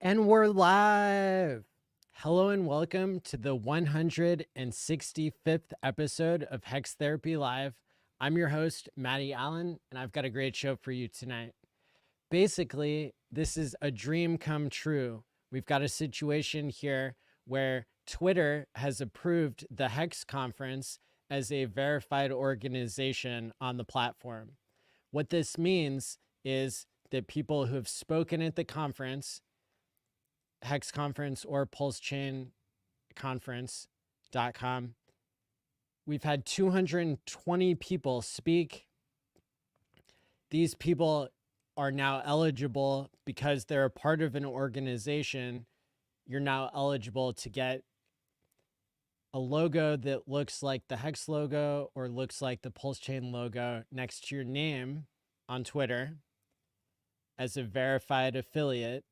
And we're live. Hello and welcome to the 165th episode of HEX Therapy Live. I'm your host, Maddie ALLin, and I've got a great show for you tonight. Basically, this is a dream come true. We've got a situation here where Twitter has approved the HEX conference as a verified organization on the platform. What this means is that people who have spoken at the conference, HEX conference or pulsechainconference.com, we've had 220 people speak. These people are now eligible because they're a part of an organization. You're now eligible to get a logo that looks like the HEX logo or looks like the Pulse Chain logo next to your name on Twitter as a verified affiliate.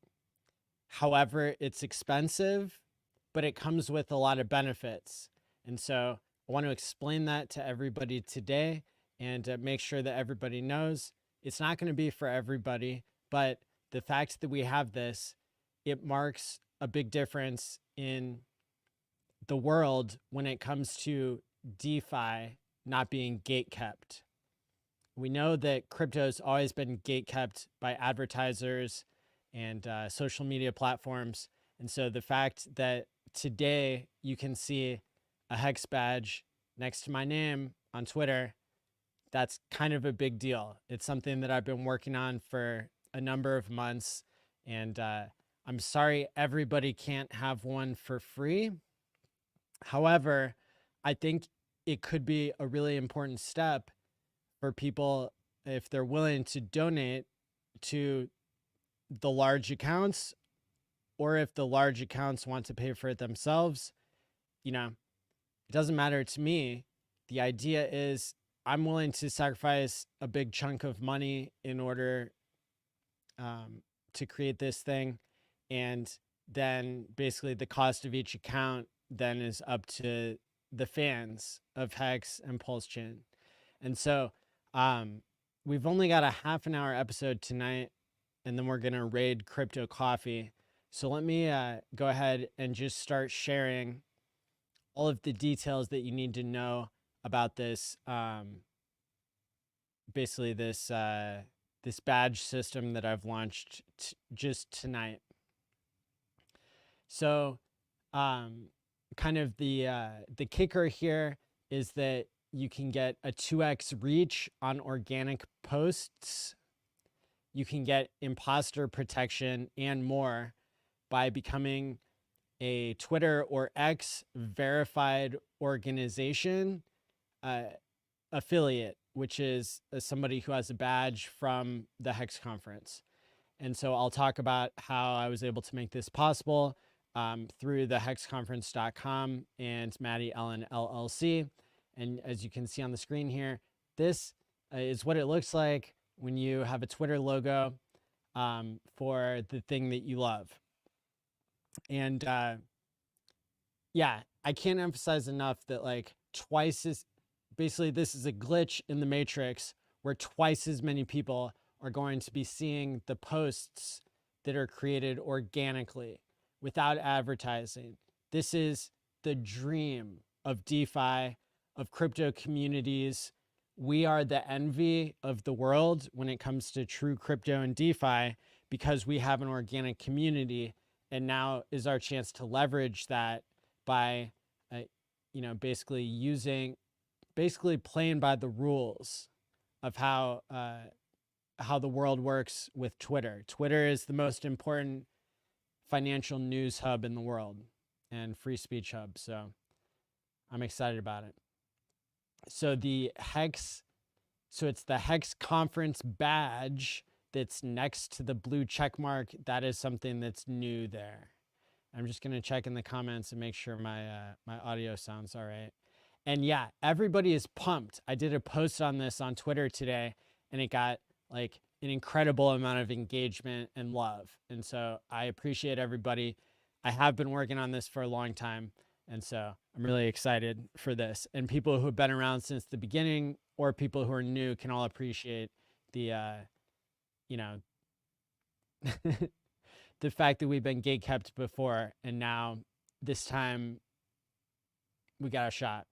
However, it's expensive, but it comes with a lot of benefits. And so I want to explain that to everybody today and make sure that everybody knows it's not going to be for everybody, but the fact that we have this, it marks a big difference in the world when it comes to DeFi not being gatekept. We know that crypto's always been gatekept by advertisers and social media platforms. And so the fact that today you can see a HEX badge next to my name on Twitter, that's kind of a big deal. It's something that I've been working on for a number of months. And I'm sorry everybody can't have one for free. However, I think it could be a really important step for people if they're willing to donate to the large accounts, or if the large accounts want to pay for it themselves. You know, it doesn't matter to me. The idea is I'm willing to sacrifice a big chunk of money in order to create this thing. And then basically the cost of each account then is up to the fans of HEX and Pulse Chain. And so we've only got a half an hour episode tonight, and then we're going to raid Crypto Coffee. So let me go ahead and just start sharing all of the details that you need to know about this, basically this badge system that I've launched just tonight. So kind of the kicker here is that you can get a 2x reach on organic posts. You can get imposter protection and more by becoming a Twitter or X verified organization affiliate, which is somebody who has a badge from the HEX conference. And so I'll talk about how I was able to make this possible through the hexconference.com and Maddie ALLin LLC. And as you can see on the screen here, this is what it looks like when you have a Twitter logo for the thing that you love. And yeah, I can't emphasize enough that like basically this is a glitch in the matrix where twice as many people are going to be seeing the posts that are created organically without advertising. This is the dream of DeFi, of crypto communities. We are the envy of the world when it comes to true crypto and DeFi because we have an organic community, and now is our chance to leverage that by, basically playing by the rules of how the world works with Twitter. Twitter is the most important financial news hub in the world and free speech hub. So I'm excited about it. So it's the HEX conference badge that's next to the blue check mark. That is something that's new there. I'm just going to check in the comments and make sure my audio sounds all right. And yeah, everybody is pumped. I did a post on this on Twitter today, and it got like an incredible amount of engagement and love. And so I appreciate everybody. I have been working on this for a long time. And so I'm really excited for this. And people who have been around since the beginning or people who are new can all appreciate the the fact that we've been gatekept before, and now this time we got a shot.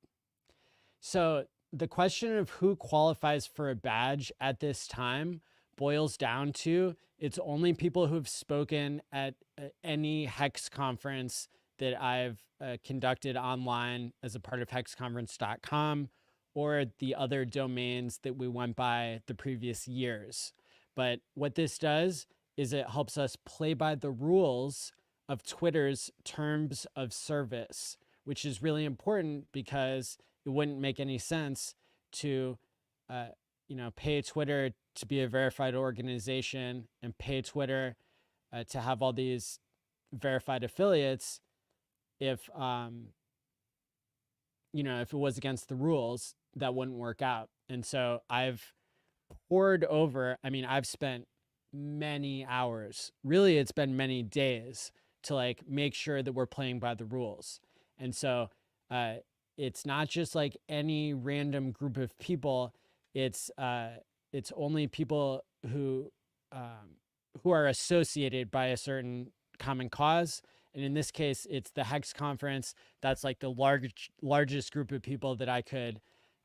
So the question of who qualifies for a badge at this time boils down to it's only people who've spoken at any HEX conference that I've conducted online as a part of hexconference.com or the other domains that we went by the previous years. But what this does is it helps us play by the rules of Twitter's terms of service, which is really important because it wouldn't make any sense to pay Twitter to be a verified organization and pay Twitter to have all these verified affiliates if if it was against the rules. That wouldn't work out. And so I've spent many hours, really it's been many days, to like make sure that we're playing by the rules. And so it's not just like any random group of people. It's only people who are associated by a certain common cause. And in this case, it's the HEX conference. That's like the largest group of people that I could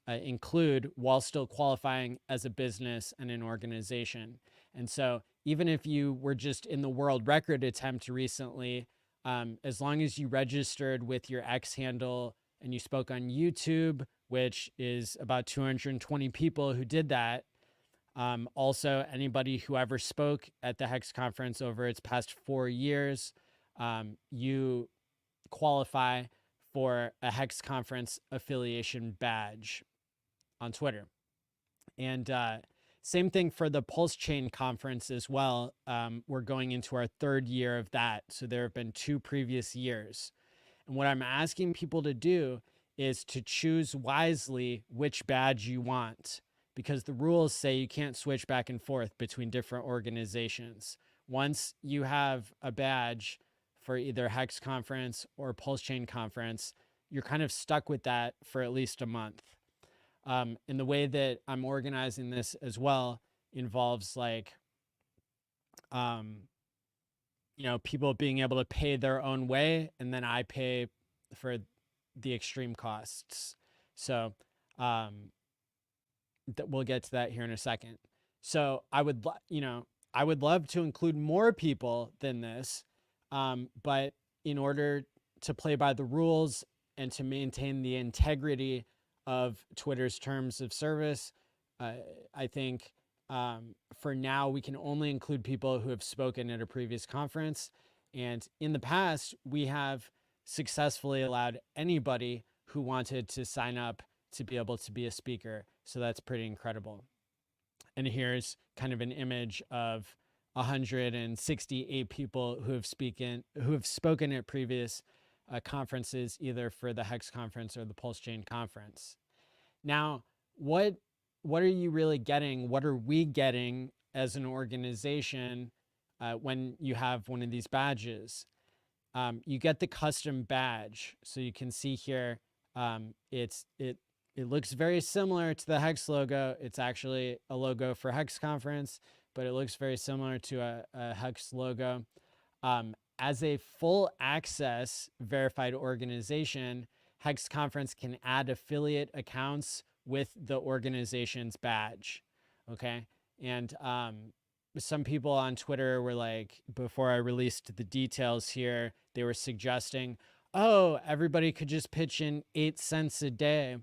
include while still qualifying as a business and an organization. And so even if you were just in the world record attempt recently, as long as you registered with your X handle and you spoke on YouTube, which is about 220 people who did that. Also, anybody who ever spoke at the HEX conference over its past 4 years, you qualify for a HEX conference affiliation badge on Twitter. And same thing for the Pulse Chain conference as well. We're going into our 3rd year of that. So there have been 2 previous years. And what I'm asking people to do is to choose wisely which badge you want, because the rules say you can't switch back and forth between different organizations. Once you have a badge for either HEX conference or Pulse Chain conference, you're kind of stuck with that for at least a month. And the way that I'm organizing this as well involves like, people being able to pay their own way, and then I pay for the extreme costs. So we'll get to that here in a second. So I would love to include more people than this, but in order to play by the rules and to maintain the integrity of Twitter's terms of service, I think for now we can only include people who have spoken at a previous conference. And in the past, we have successfully allowed anybody who wanted to sign up to be able to be a speaker. So that's pretty incredible. And here's kind of an image of 168 people who have spoken at previous conferences, either for the HEX conference or the Pulse Chain conference. Now, what are you really getting? What are we getting as an organization when you have one of these badges? You get the custom badge. So you can see here, it looks very similar to the HEX logo. It's actually a logo for HEX conference, but it looks very similar to a HEX logo. As a full access verified organization, HEX conference can add affiliate accounts with the organization's badge. Okay. And some people on Twitter were like, before I released the details here, they were suggesting, oh, everybody could just pitch in 8 cents a day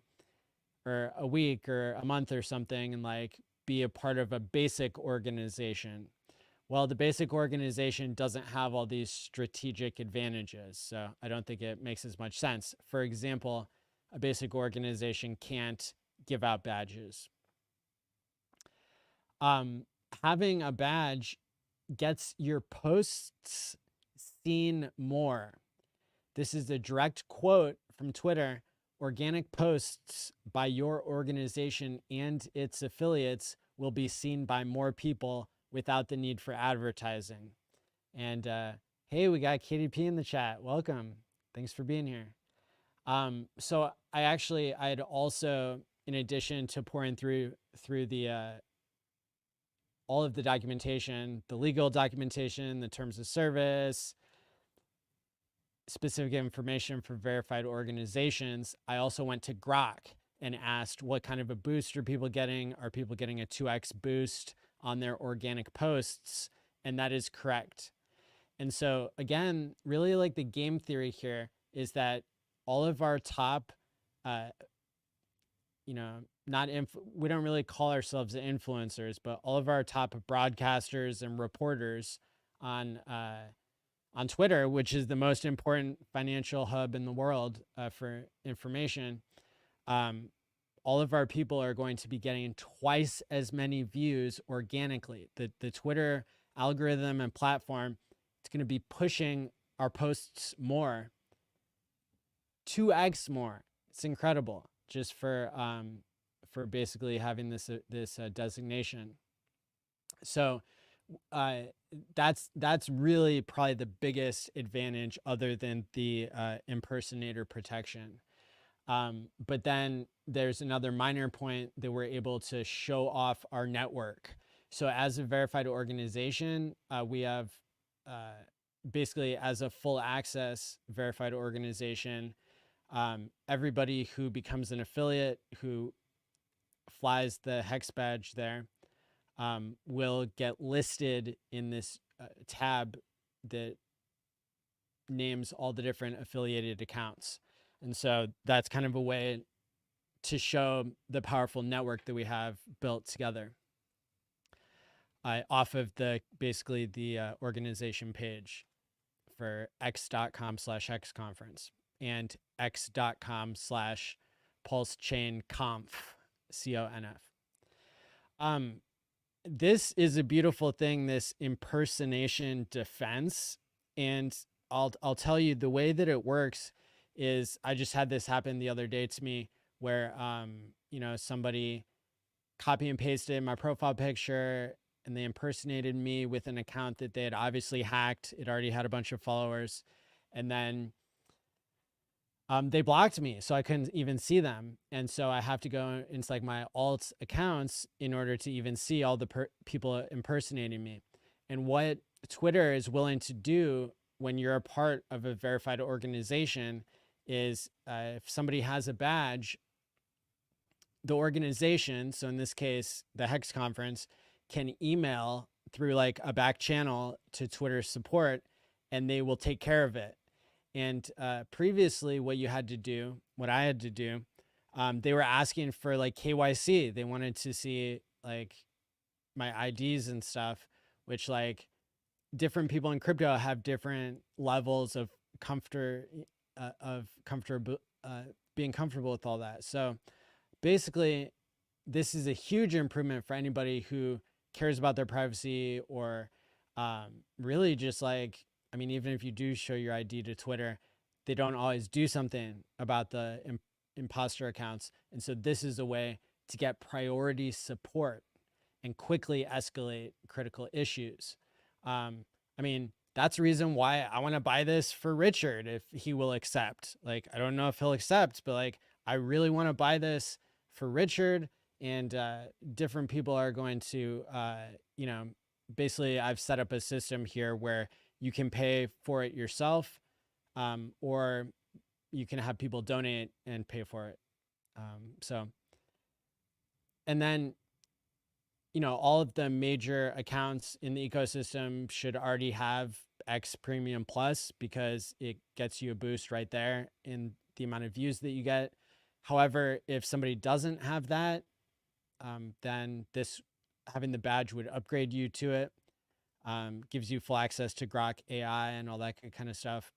or a week or a month or something and like be a part of a basic organization. Well, the basic organization doesn't have all these strategic advantages, so I don't think it makes as much sense. For example, a basic organization can't give out badges. Having a badge gets your posts seen more. This is a direct quote from Twitter. Organic posts by your organization and its affiliates will be seen by more people without the need for advertising. And hey, we got KDP in the chat. Welcome. Thanks for being here. So I had also, in addition to pouring through the all of the documentation, the legal documentation, the terms of service, specific information for verified organizations. I also went to Grok and asked what kind of a boost are people getting? Are people getting a 2x boost on their organic posts? And that is correct. And so again, really like the game theory here is that all of our top, we don't really call ourselves influencers, but all of our top broadcasters and reporters on Twitter, which is the most important financial hub in the world for information, all of our people are going to be getting twice as many views organically. The Twitter algorithm and platform, it's going to be pushing our posts more, 2x more. It's incredible just for basically having this designation. So that's really probably the biggest advantage other than the impersonator protection. But then there's another minor point that we're able to show off our network. So as a verified organization, we have basically as a full access verified organization, everybody who becomes an affiliate, who flies the HEX badge there, will get listed in this tab that names all the different affiliated accounts. And so that's kind of a way to show the powerful network that we have built together off of basically the organization page for x.com/HEX conference and x.com/pulsechainconf, CONF. This is a beautiful thing, this impersonation defense. And I'll tell you the way that it works is I just had this happen the other day to me where, somebody copy and pasted my profile picture and they impersonated me with an account that they had obviously hacked. It already had a bunch of followers. And then they blocked me, so I couldn't even see them. And so I have to go into like my alt accounts in order to even see all the people impersonating me. And what Twitter is willing to do when you're a part of a verified organization is if somebody has a badge, the organization, so in this case, the HEX conference, can email through like a back channel to Twitter support and they will take care of it. And previously what I had to do, they were asking for like KYC. They wanted to see like my IDs and stuff, which like different people in crypto have different levels of being comfortable with all that. So basically this is a huge improvement for anybody who cares about their privacy or really just like, I mean, even if you do show your ID to Twitter, they don't always do something about the imposter accounts. And so this is a way to get priority support and quickly escalate critical issues. I mean, that's the reason why I want to buy this for Richard if he will accept. Like, I don't know if he'll accept, but like, I really want to buy this for Richard, and different people are going to, basically I've set up a system here where you can pay for it yourself, or you can have people donate and pay for it. And then, all of the major accounts in the ecosystem should already have X Premium Plus because it gets you a boost right there in the amount of views that you get. However, if somebody doesn't have that, then having the badge would upgrade you to it. Gives you full access to Grok AI and all that kind of stuff.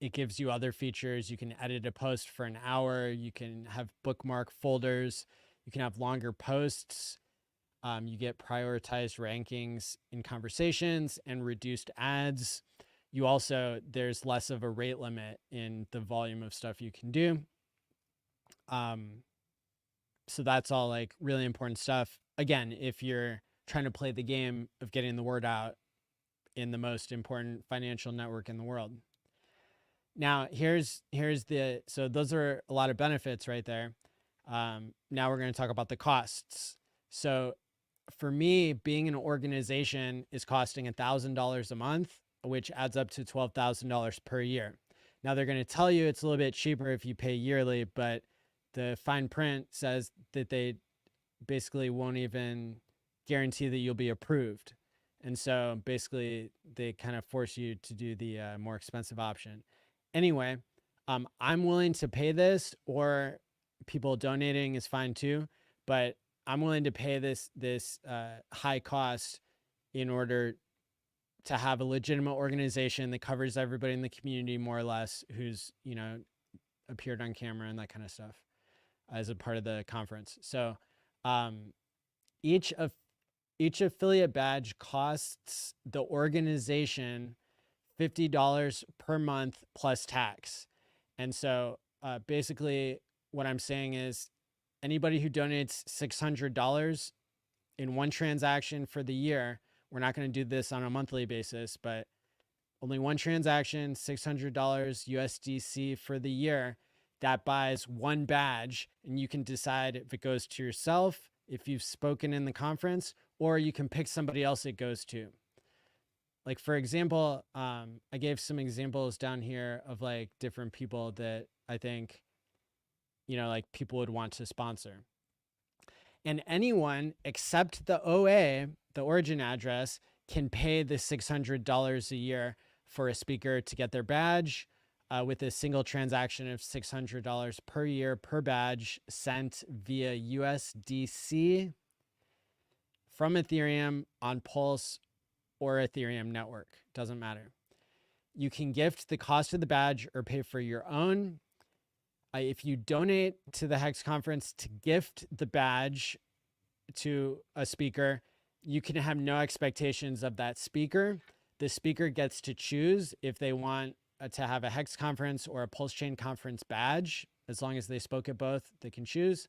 It gives you other features. You can edit a post for an hour. You can have bookmark folders. You can have longer posts. You get prioritized rankings in conversations and reduced ads. There's less of a rate limit in the volume of stuff you can do. So that's all like really important stuff. Again, if you're trying to play the game of getting the word out in the most important financial network in the world. Now, so those are a lot of benefits right there. Now we're going to talk about the costs. So for me, being an organization is costing $1,000 a month, which adds up to $12,000 per year. Now they're going to tell you it's a little bit cheaper if you pay yearly, but the fine print says that they basically won't even guarantee that you'll be approved. And so basically they kind of force you to do the more expensive option. Anyway, I'm willing to pay this, or people donating is fine too, but I'm willing to pay this high cost in order to have a legitimate organization that covers everybody in the community, more or less, who's, you know, appeared on camera and that kind of stuff as a part of the conference. So each affiliate badge costs the organization $50 per month plus tax. And so basically what I'm saying is anybody who donates $600 in one transaction for the year, we're not going to do this on a monthly basis, but only one transaction, $600 USDC for the year, that buys one badge, and you can decide if it goes to yourself, if you've spoken in the conference, or you can pick somebody else it goes to. Like, for example, I gave some examples down here of like different people that I think, you know, like people would want to sponsor. And anyone except the OA, the origin address, can pay the $600 a year for a speaker to get their badge with a single transaction of $600 per year per badge sent via USDC from Ethereum on Pulse or Ethereum network. Doesn't matter. You can gift the cost of the badge or pay for your own. If you donate to the HEX conference to gift the badge to a speaker, you can have no expectations of that speaker. The speaker gets to choose if they want to have a HEX conference or a Pulse Chain conference badge. As long as they spoke at both, they can choose.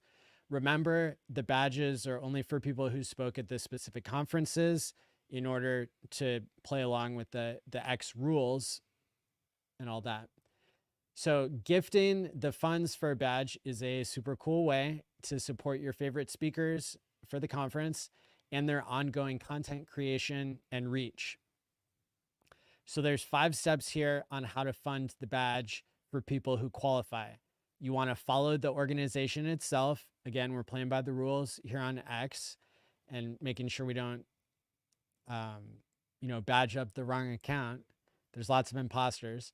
Remember, the badges are only for people who spoke at the specific conferences in order to play along with the X rules and all that. So gifting the funds for a badge is a super cool way to support your favorite speakers for the conference and their ongoing content creation and reach. So there's 5 steps here on how to fund the badge for people who qualify. You want to follow the organization itself. Again, we're playing by the rules here on X and making sure we don't, badge up the wrong account. There's lots of imposters.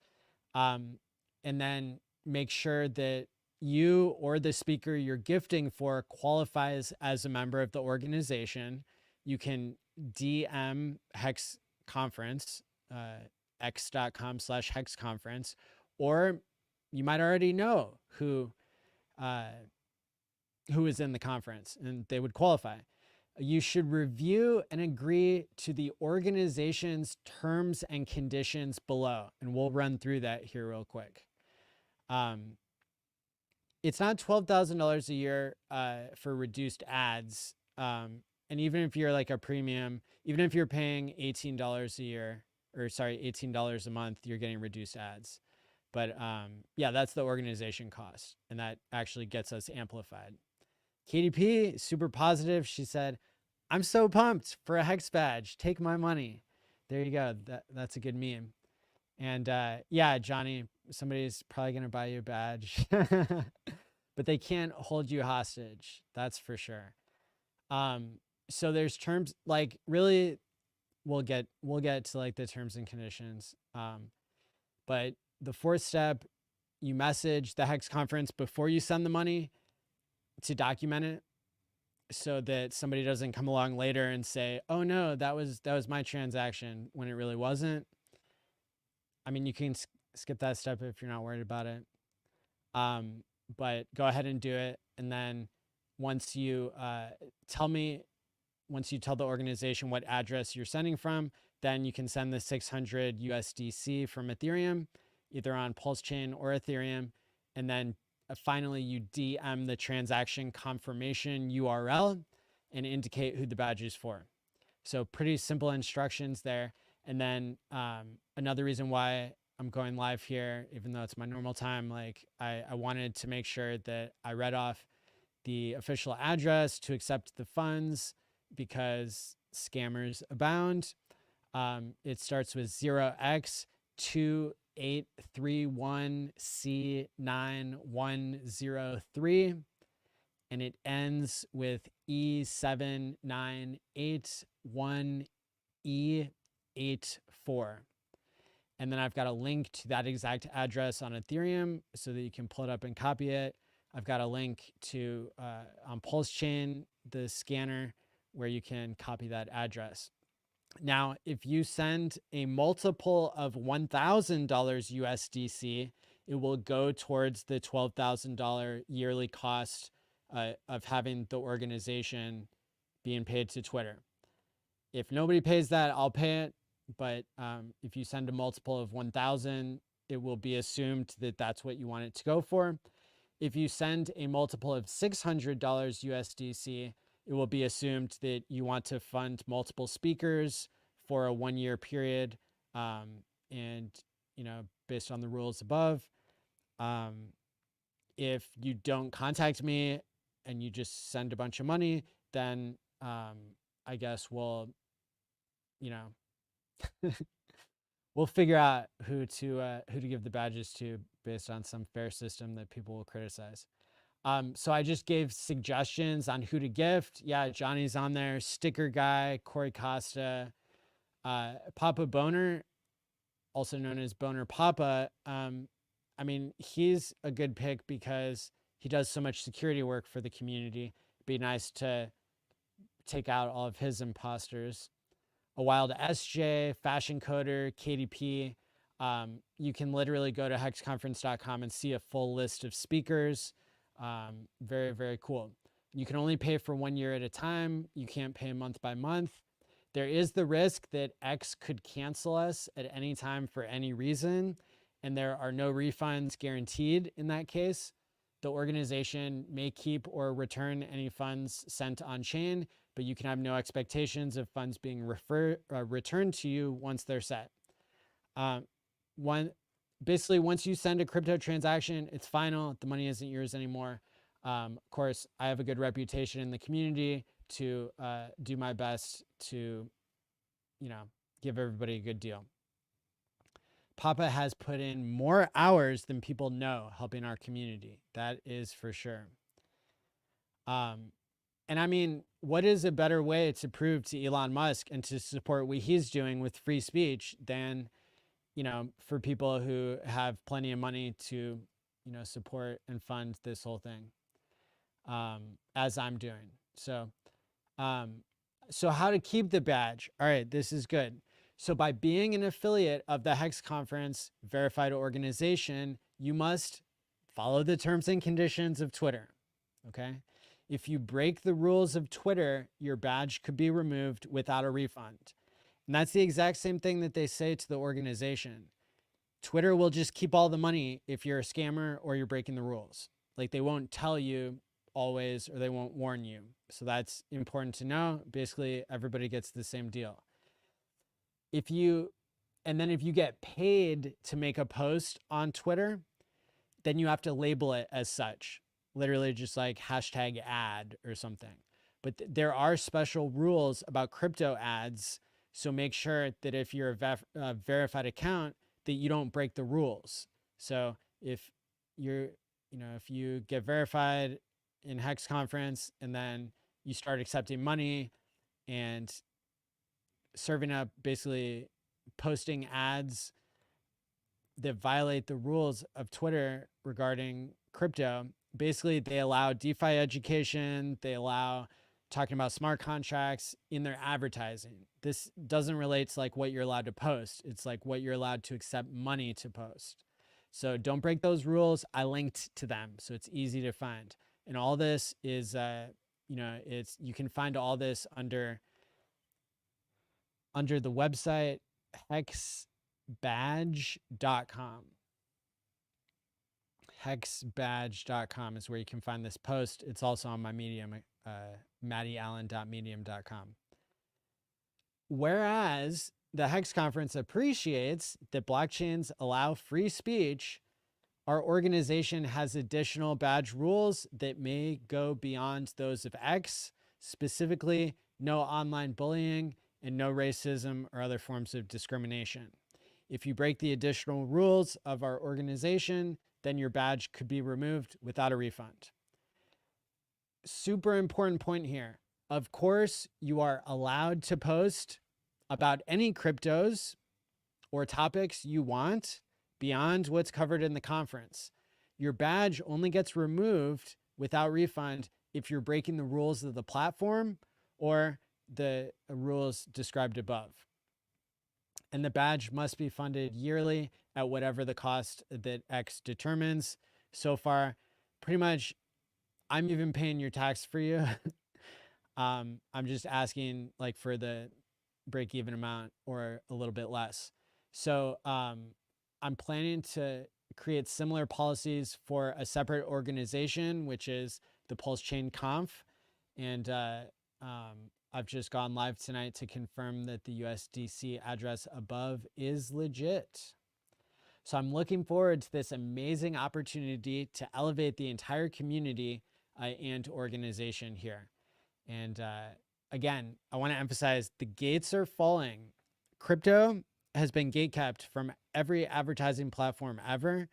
And then make sure that you or the speaker you're gifting for qualifies as a member of the organization. You can DM HEX conference, x.com/HEX conference, or you might already know who is in the conference and they would qualify. You should review and agree to the organization's terms and conditions below. And we'll run through that here real quick. It's not $12,000 a year for reduced ads. And even if you're like a premium, even if you're paying $18 a year, or sorry, $18 a month, you're getting reduced ads. But yeah, that's the organization cost. And that actually gets us amplified. KDP, super positive. She said, I'm so pumped for a HEX badge. Take my money. There you go. That's a good meme. And yeah, Johnny, somebody's probably going to buy you a badge, but they can't hold you hostage. That's for sure. So there's terms, like really, we'll get to like the terms and conditions. But the 4th step, you message the HEX conference before you send the money to document it, so that somebody doesn't come along later and say, oh no, that was my transaction, when it really wasn't. I mean, you can skip that step if you're not worried about it. But go ahead and do it. And then once you tell the organization what address you're sending from, then you can send the 600 USDC from Ethereum, either on Pulse Chain or Ethereum. And then finally, you DM the transaction confirmation URL and indicate who the badge is for. So pretty simple instructions there. And then another reason why I'm going live here, even though it's my normal time, like I wanted to make sure that I read off the official address to accept the funds, because scammers abound. It starts with 0x2831C9103, and it ends with E7981E84. And then I've got a link to that exact address on Ethereum so that you can pull it up and copy it. I've got a link to on Pulse Chain, the scanner, where you can copy that address. Now, if you send a multiple of $1,000 USDC, it will go towards the $12,000 yearly cost of having the organization being paid to Twitter. If nobody pays that, I'll pay it. But if you send a multiple of 1,000, it will be assumed that that's what you want it to go for. If you send a multiple of $600 USDC, it will be assumed that you want to fund multiple speakers for a 1-year period. And, based on the rules above, if you don't contact me and you just send a bunch of money, then I guess we'll figure out who to give the badges to based on some fair system that people will criticize. So I just gave suggestions on who to gift. Yeah, Johnny's on there. Sticker Guy, Corey Costa, Papa Boner, also known as Boner Papa. He's a good pick because he does so much security work for the community. It'd be nice to take out all of his imposters. A Wild SJ, Fashion Coder, KDP. You can literally go to hexconference.com and see a full list of speakers. Very, very cool. You can only pay for 1 year at a time. You can't pay month by month. There is the risk that X could cancel us at any time for any reason, and there are no refunds guaranteed in that case. The organization may keep or return any funds sent on chain, but you can have no expectations of funds being returned to you once they're set. Basically, once you send a crypto transaction, it's final. The money isn't yours anymore. Of course, I have a good reputation in the community to do my best to, give everybody a good deal. Papa has put in more hours than people know helping our community. That is for sure. And what is a better way to prove to Elon Musk and to support what he's doing with free speech than, for people who have plenty of money to, support and fund this whole thing, as I'm doing. So how to keep the badge? All right, this is good. So by being an affiliate of the HEX conference verified organization, you must follow the terms and conditions of Twitter. Okay. If you break the rules of Twitter, your badge could be removed without a refund. And that's the exact same thing that they say to the organization. Twitter will just keep all the money if you're a scammer or you're breaking the rules. Like, they won't tell you always, or they won't warn you. So that's important to know. Basically, everybody gets the same deal. If you get paid to make a post on Twitter, then you have to label it as such. Literally just like #ad or something. But there are special rules about crypto ads. So make sure that if you're a verified account, that you don't break the rules. So if you get verified in HEX conference and then you start accepting money and serving up, basically posting ads that violate the rules of Twitter regarding crypto, basically they allow DeFi education, they allow talking about smart contracts in their advertising. This doesn't relate to like what you're allowed to post. It's like what you're allowed to accept money to post. So don't break those rules. I linked to them, so it's easy to find. And all this is, you can find all this under the website hexbadge.com. Hexbadge.com is where you can find this post. It's also on my Medium, mattyallen.medium.com. Whereas the HEX conference appreciates that blockchains allow free speech, our organization has additional badge rules that may go beyond those of X. Specifically, no online bullying, and no racism or other forms of discrimination. If you break the additional rules of our organization, then your badge could be removed without a refund. Super important point here. Of course, you are allowed to post about any cryptos or topics you want beyond what's covered in the conference. Your badge only gets removed without refund if you're breaking the rules of the platform or the rules described above. And the badge must be funded yearly at whatever the cost that X determines. So far, pretty much, I'm even paying your tax for you. I'm just asking like for the break-even amount or a little bit less. So I'm planning to create similar policies for a separate organization, which is the Pulse Chain Conf. And I've just gone live tonight to confirm that the USDC address above is legit. So I'm looking forward to this amazing opportunity to elevate the entire community and organization here. And again, I want to emphasize the gates are falling. Crypto has been gatekept from every advertising platform ever.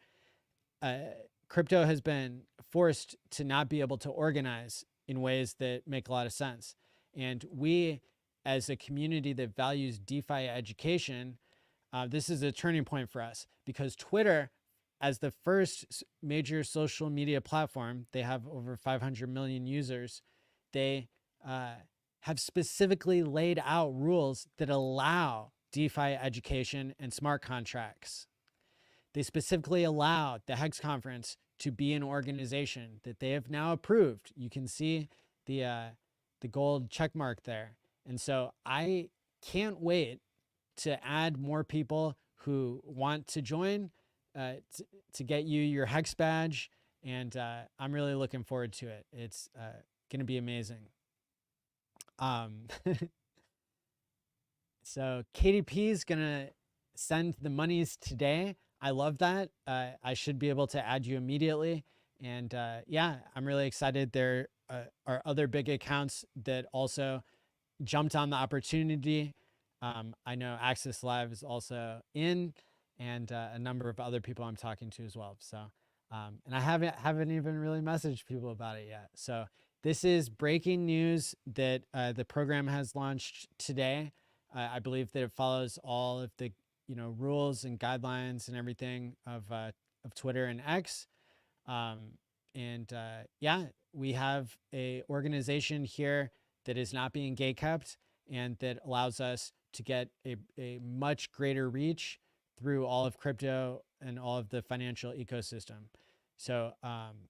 Crypto has been forced to not be able to organize in ways that make a lot of sense. And we, as a community that values DeFi education, this is a turning point for us because Twitter, as the first major social media platform, they have over 500 million users. They have specifically laid out rules that allow DeFi education and smart contracts. They specifically allowed the HEX conference to be an organization that they have now approved. You can see the gold check mark there. And so I can't wait to add more people who want to join to get you your HEX badge. And I'm really looking forward to it. It's going to be amazing. So KDP is going to send the monies today. I love that. I should be able to add you immediately. And yeah, I'm really excited. There are other big accounts that also jumped on the opportunity. I know Access Live is also in, and a number of other people I'm talking to as well. So, and I haven't even really messaged people about it yet. So this is breaking news that the program has launched today. I believe that it follows all of the rules and guidelines and everything of Twitter and X. Yeah, we have a organization here that is not being gatekept and that allows us to get a much greater reach through all of crypto and all of the financial ecosystem. So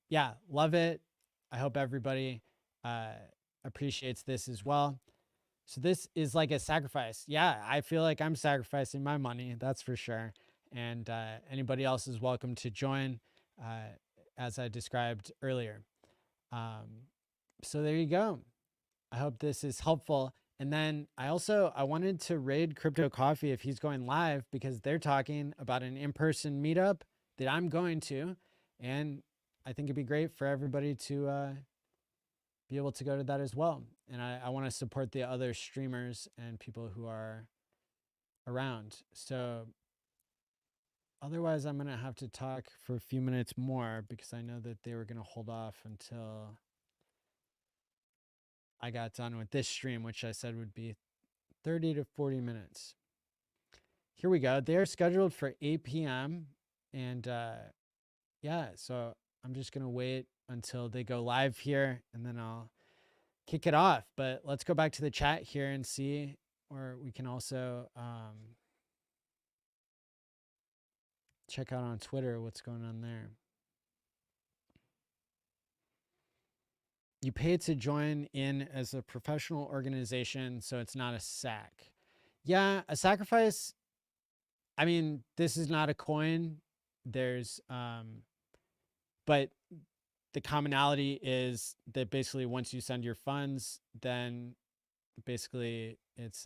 yeah, love it. I hope everybody appreciates this as well. So this is like a sacrifice. Yeah, I feel like I'm sacrificing my money, that's for sure. And anybody else is welcome to join as I described earlier. So there you go. I hope this is helpful. And then I wanted to raid Crypto Coffee if he's going live because they're talking about an in-person meetup that I'm going to. And I think it'd be great for everybody to be able to go to that as well. And I want to support the other streamers and people who are around. So otherwise, I'm going to have to talk for a few minutes more because I know that they were going to hold off until I got done with this stream, which I said would be 30 to 40 minutes. Here we go. They're scheduled for 8 p.m. And yeah, so I'm just going to wait until they go live here and then I'll kick it off. But let's go back to the chat here and see, or we can also check out on Twitter what's going on there. You pay to join in as a professional organization, so it's not a SAC. Yeah, a sacrifice. I mean, this is not a coin. There's, but the commonality is that basically once you send your funds, then basically it's,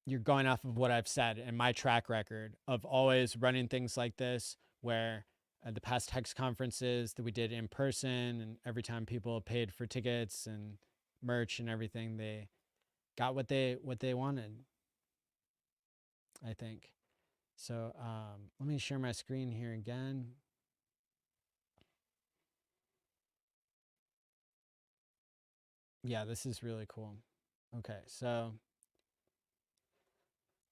you're going off of what I've said and my track record of always running things like this where the past HEX conferences that we did in person, and every time people paid for tickets and merch and everything, they got what they wanted, I think. So let me share my screen here again. Yeah, this is really cool. Okay, so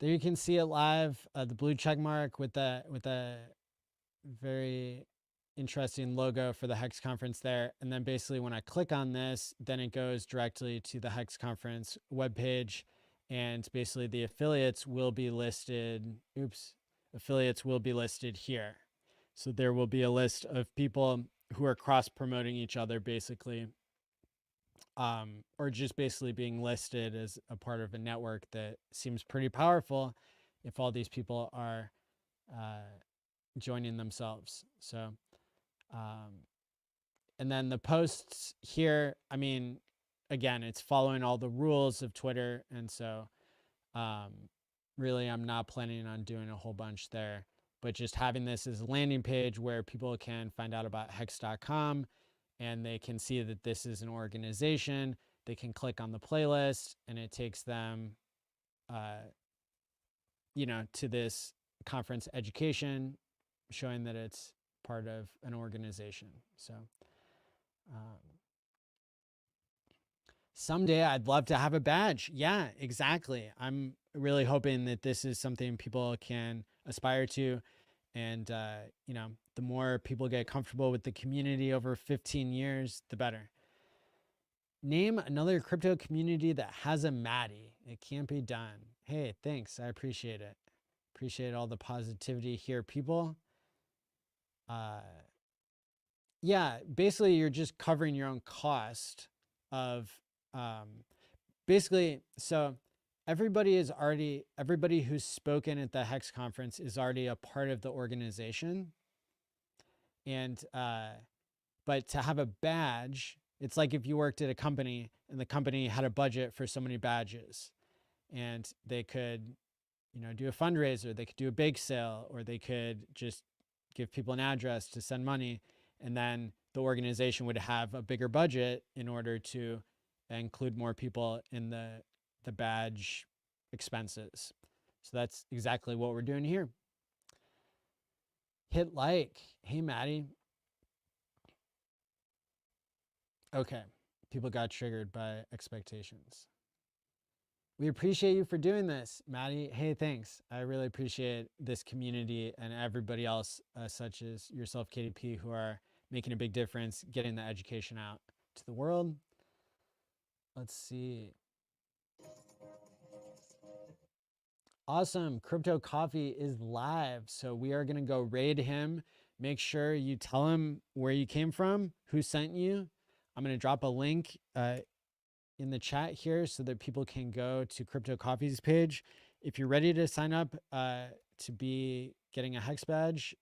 there you can see it live, the blue check mark with the very interesting logo for the HEX conference there. And then basically when I click on this, then it goes directly to the HEX conference webpage, and basically the affiliates will be listed. Affiliates will be listed here. So there will be a list of people who are cross-promoting each other, basically, or just basically being listed as a part of a network that seems pretty powerful if all these people are joining themselves. So, and then the posts here, I mean, again, it's following all the rules of Twitter. And so really, I'm not planning on doing a whole bunch there, but just having this as a landing page where people can find out about hex.com, and they can see that this is an organization. They can click on the playlist, and it takes them, to this conference education, showing that it's part of an organization. So someday I'd love to have a badge. Yeah, exactly. I'm really hoping that this is something people can aspire to. And, the more people get comfortable with the community over 15 years, the better. Name another crypto community that has a Maddie. It can't be done. Hey, thanks. I appreciate it. Appreciate all the positivity here, people. Yeah, basically you're just covering your own cost of, basically, so everybody who's spoken at the HEX conference is already a part of the organization. And, but to have a badge, it's like if you worked at a company and the company had a budget for so many badges, and they could, do a fundraiser, they could do a bake sale, or they could just give people an address to send money. And then the organization would have a bigger budget in order to include more people in the badge expenses. So that's exactly what we're doing here. Hit like. Hey, Maddie. Okay. People got triggered by expectations. We appreciate you for doing this, Maddie. Hey, thanks. I really appreciate this community and everybody else, such as yourself, KDP, who are making a big difference, getting the education out to the world. Let's see. Awesome. Crypto Coffee is live. So we are going to go raid him. Make sure you tell him where you came from, who sent you. I'm going to drop a link in the chat here so that people can go to Crypto Coffee's page. If you're ready to sign up to be getting a HEX badge,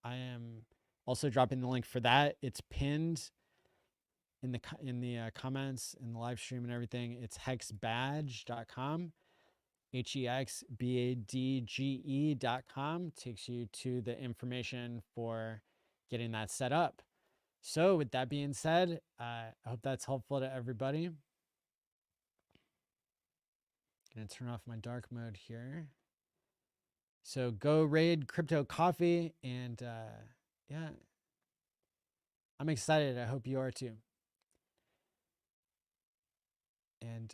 I am also dropping the link for that. It's pinned in the comments in the live stream and everything. It's hexbadge.com. HEXBADGE.com takes you to the information for getting that set up. So with that being said, I hope that's helpful to everybody. Gonna turn off my dark mode here. So go raid Crypto Coffee, and yeah, I'm excited. I hope you are too. And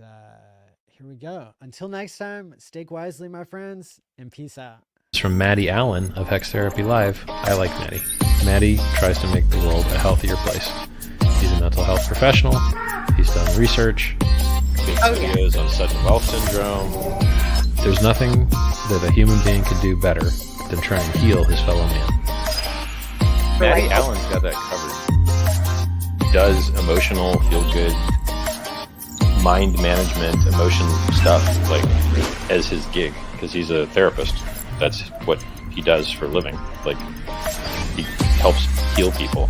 here we go. Until next time, stake wisely, my friends, and peace out. It's from Maddie ALLin of Hex Therapy Live. I like Maddie. Maddie tries to make the world a healthier place. He's a mental health professional. He's done research. Videos on sudden wealth syndrome. There's nothing that a human being could do better than try and heal his fellow man. Maddie ALLin's got that covered. He does emotional, feel-good, mind management, emotion stuff, like, as his gig, because he's a therapist. That's what he does for a living. Like, he helps heal people.